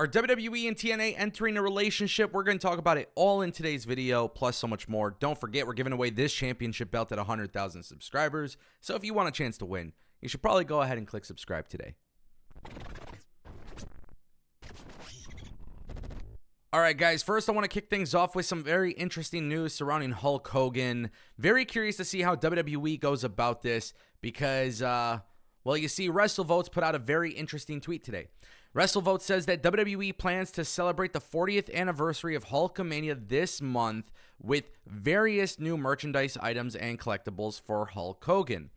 Are WWE and TNA entering a relationship? We're going to talk about it all in today's video, plus so much more. Don't forget, we're giving away this championship belt at 100,000 subscribers. So if you want a chance to win, you should probably go ahead and click subscribe today. All right, guys, first I want to kick things off with some very interesting news surrounding Hulk Hogan. Very curious to see how WWE goes about this because, well, you see, WrestleVotes put out a very interesting tweet today. WrestleVotes says that WWE plans to celebrate the 40th anniversary of Hulkamania this month with various new merchandise items and collectibles for Hulk Hogan.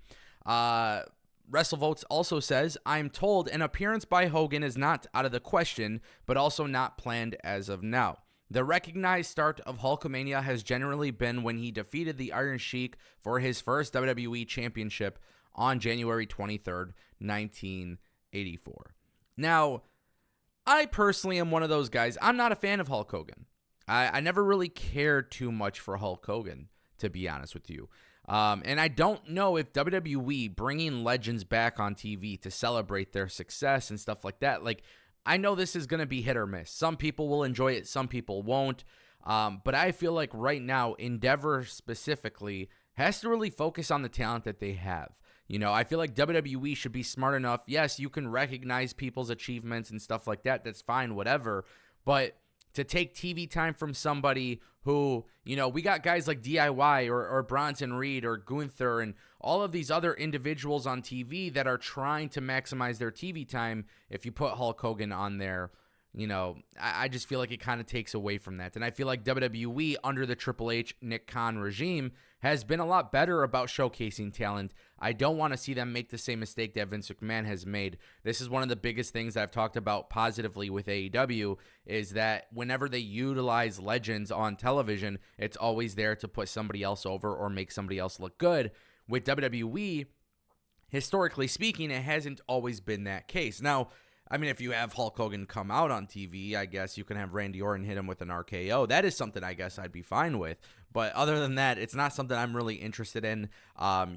WrestleVotes also says, I'm told an appearance by Hogan is not out of the question, but also not planned as of now. The recognized start of Hulkamania has generally been when he defeated the Iron Sheik for his first WWE Championship on January 23rd, 1984. Now, I personally am one of those guys. I'm not a fan of Hulk Hogan. I never really cared too much for Hulk Hogan, to be honest with you. And I don't know if WWE bringing legends back on TV to celebrate their success and stuff like that, like, I know this is going to be hit or miss. Some people will enjoy it, some people won't. But I feel like right now, Endeavor specifically has to really focus on the talent that they have. You know, I feel like WWE should be smart enough. Yes, you can recognize people's achievements and stuff like that. That's fine, whatever. But to take TV time from somebody who, you know, we got guys like DIY or Bronson Reed or Gunther and all of these other individuals on TV that are trying to maximize their TV time. If you put Hulk Hogan on there, you know, I just feel like it kind of takes away from that. And I feel like WWE under the Triple H, Nick Khan regime has been a lot better about showcasing talent. I don't want to see them make the same mistake that Vince McMahon has made. This is one of the biggest things that I've talked about positively with AEW is that whenever they utilize legends on television, it's always there to put somebody else over or make somebody else look good. With WWE, historically speaking, it hasn't always been that case. Now, I mean, if you have Hulk Hogan come out on TV, I guess you can have Randy Orton hit him with an RKO. That is something I guess I'd be fine with. But other than that, it's not something I'm really interested in.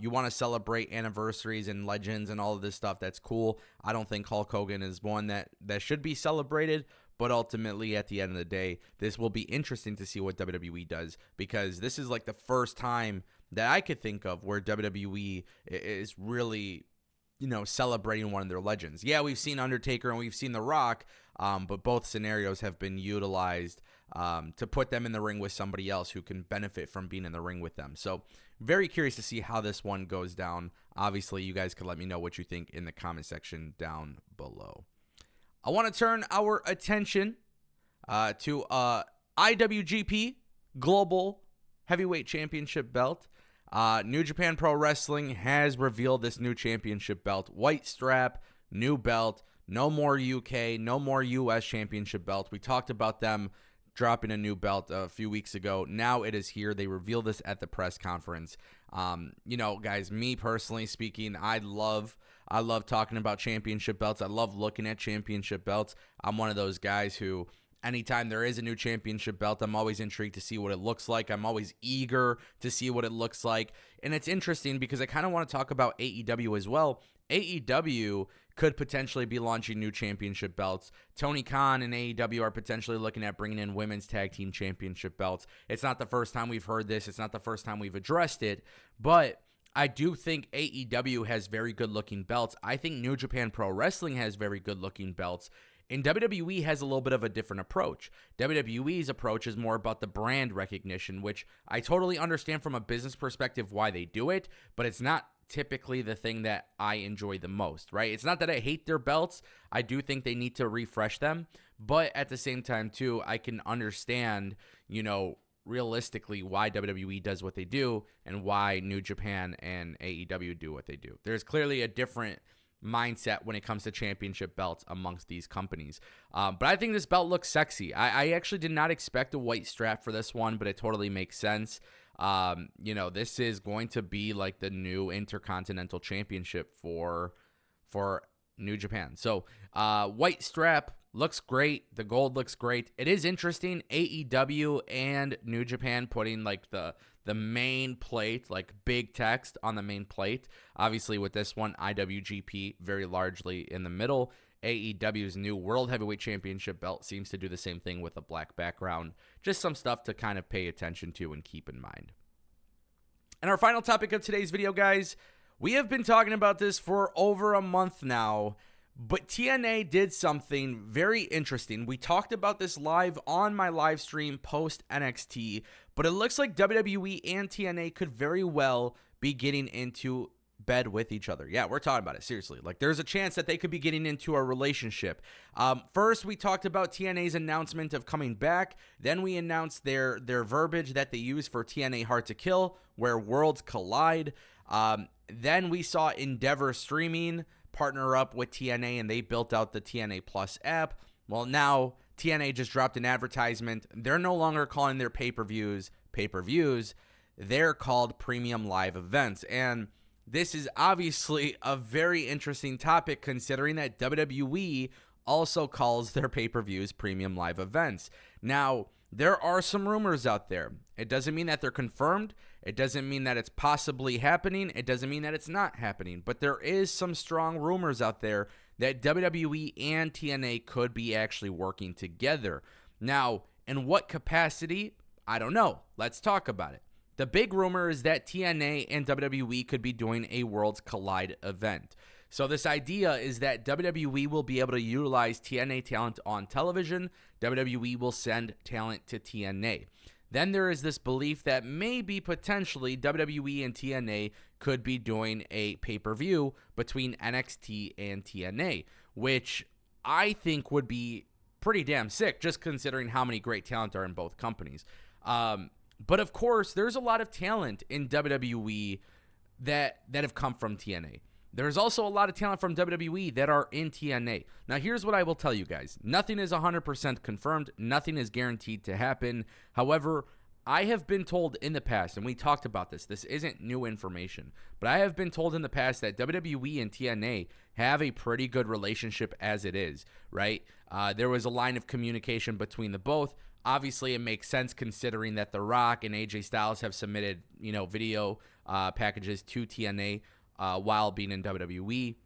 You want to celebrate anniversaries and legends and all of this stuff. That's cool. I don't think Hulk Hogan is one that should be celebrated. But ultimately, at the end of the day, this will be interesting to see what WWE does. Because this is like the first time that I could think of where WWE is really, you know, celebrating one of their legends. Yeah, we've seen Undertaker and we've seen The Rock, but both scenarios have been utilized to put them in the ring with somebody else who can benefit from being in the ring with them. So very curious to see how this one goes down. Obviously, you guys could let me know what you think in the comment section down below. I want to turn our attention to IWGP Global Heavyweight Championship belt. New Japan Pro Wrestling has revealed this new championship belt. White strap, new belt, no more UK, no more US championship belt. We talked about them dropping a new belt a few weeks ago. Now it is here. They revealed this at the press conference. You know, guys, me personally speaking, I love talking about championship belts. I love looking at championship belts. I'm one of those guys who, anytime there is a new championship belt, I'm always intrigued to see what it looks like. I'm always eager to see what it looks like. And it's interesting because I kind of want to talk about AEW as well. AEW could potentially be launching new championship belts. Tony Khan and AEW are potentially looking at bringing in women's tag team championship belts. It's not the first time we've heard this. It's not the first time we've addressed it. But I do think AEW has very good-looking belts. I think New Japan Pro Wrestling has very good-looking belts. And WWE has a little bit of a different approach. WWE's approach is more about the brand recognition, which I totally understand from a business perspective why they do it, but it's not typically the thing that I enjoy the most, right? It's not that I hate their belts. I do think they need to refresh them, but at the same time, too, I can understand, you know, realistically why WWE does what they do and why New Japan and AEW do what they do. There's clearly a different mindset when it comes to championship belts amongst these companies. But I think this belt looks sexy. I actually did not expect a white strap for this one, but it totally makes sense. You know, this is going to be like the new Intercontinental Championship for New Japan. So white strap looks great. The gold looks great. It is interesting, AEW and New Japan putting like the main plate, like big text on the main plate. Obviously with this one, IWGP very largely in the middle. AEW's new World Heavyweight Championship belt seems to do the same thing with a black background. Just some stuff to kind of pay attention to and keep in mind. And our final topic of today's video, guys, we have been talking about this for over a month now, but TNA did something very interesting. We talked about this live on my live stream post NXT, but it looks like WWE and TNA could very well be getting into bed with each other. Yeah, we're talking about it, seriously. Like, there's a chance that they could be getting into a relationship. First, we talked about TNA's announcement of coming back. Then we announced their verbiage that they use for TNA Hard to Kill, where worlds collide. Then we saw Endeavor Streaming partner up with TNA, and they built out the TNA Plus app. Well, now TNA just dropped an advertisement. They're no longer calling their pay-per-views pay-per-views. They're called premium live events. And this is obviously a very interesting topic, considering that WWE also calls their pay-per-views premium live events. Now, there are some rumors out there. It doesn't mean that they're confirmed. It doesn't mean that it's possibly happening. It doesn't mean that it's not happening. But there is some strong rumors out there that WWE and TNA could be actually working together. Now, in what capacity? I don't know. Let's talk about it. The big rumor is that TNA and WWE could be doing a Worlds Collide event. So this idea is that WWE will be able to utilize TNA talent on television. WWE will send talent to TNA. Then there is this belief that maybe potentially WWE and TNA could be doing a pay-per-view between NXT and TNA, which I think would be pretty damn sick, just considering how many great talent are in both companies. But of course, there's a lot of talent in WWE that have come from TNA. There's also a lot of talent from WWE that are in TNA. Now, here's what I will tell you guys. Nothing is 100% confirmed. Nothing is guaranteed to happen. However, I have been told in the past, and we talked about this. This isn't new information, but I have been told in the past that WWE and TNA have a pretty good relationship as it is, right? There was a line of communication between the both. Obviously, it makes sense considering that The Rock and AJ Styles have submitted, video packages to TNA while being in WWE.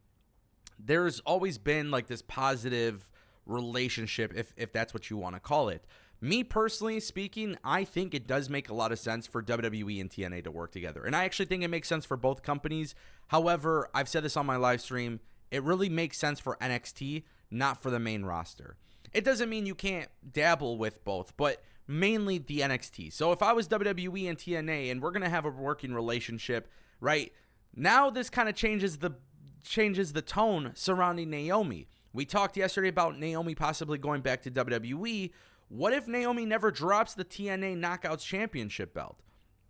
There's always been like this positive relationship, if that's what you want to call it. Me personally speaking, I think it does make a lot of sense for WWE and TNA to work together. And I actually think it makes sense for both companies. However, I've said this on my live stream, it really makes sense for NXT, not for the main roster. It doesn't mean you can't dabble with both, but mainly the NXT. So if I was WWE and TNA and we're going to have a working relationship, right? Now this kind of changes the tone surrounding Naomi. We talked yesterday about Naomi possibly going back to WWE. What if Naomi never drops the TNA Knockouts Championship belt?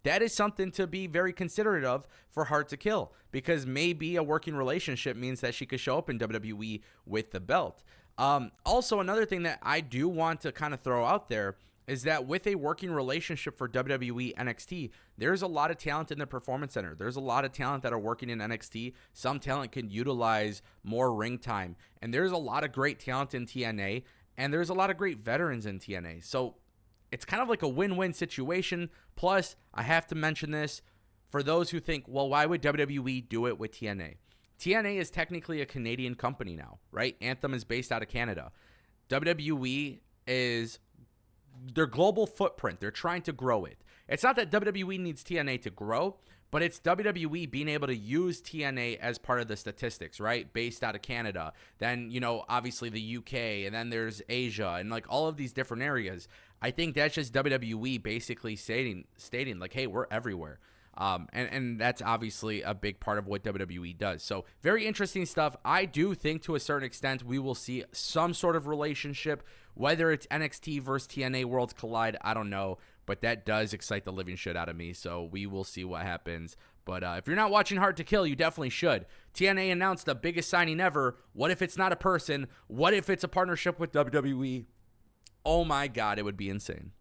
That is something to be very considerate of for Hard to Kill, because maybe a working relationship means that she could show up in WWE with the belt. Also, another thing that I do want to kind of throw out there is that with a working relationship for WWE NXT, there's a lot of talent in the Performance Center. There's a lot of talent that are working in NXT. Some talent can utilize more ring time. And there's a lot of great talent in TNA, and there's a lot of great veterans in TNA. So it's kind of like a win-win situation. Plus, I have to mention this for those who think, well, why would WWE do it with TNA? TNA is technically a Canadian company now, right? Anthem is based out of Canada. WWE is their global footprint. They're trying to grow it. It's not that WWE needs TNA to grow, but it's WWE being able to use TNA as part of the statistics, right? Based out of Canada. Then, obviously the UK, and then there's Asia, and like all of these different areas. I think that's just WWE basically stating like, hey, we're everywhere. And that's obviously a big part of what WWE does. So very interesting stuff. I do think to a certain extent we will see some sort of relationship, whether it's NXT versus TNA Worlds Collide, I don't know, but that does excite the living shit out of me. So we will see what happens. But if you're not watching Hard to Kill, you definitely should. TNA announced the biggest signing ever. What if it's not a person? What if it's a partnership with WWE? Oh my God, it would be insane.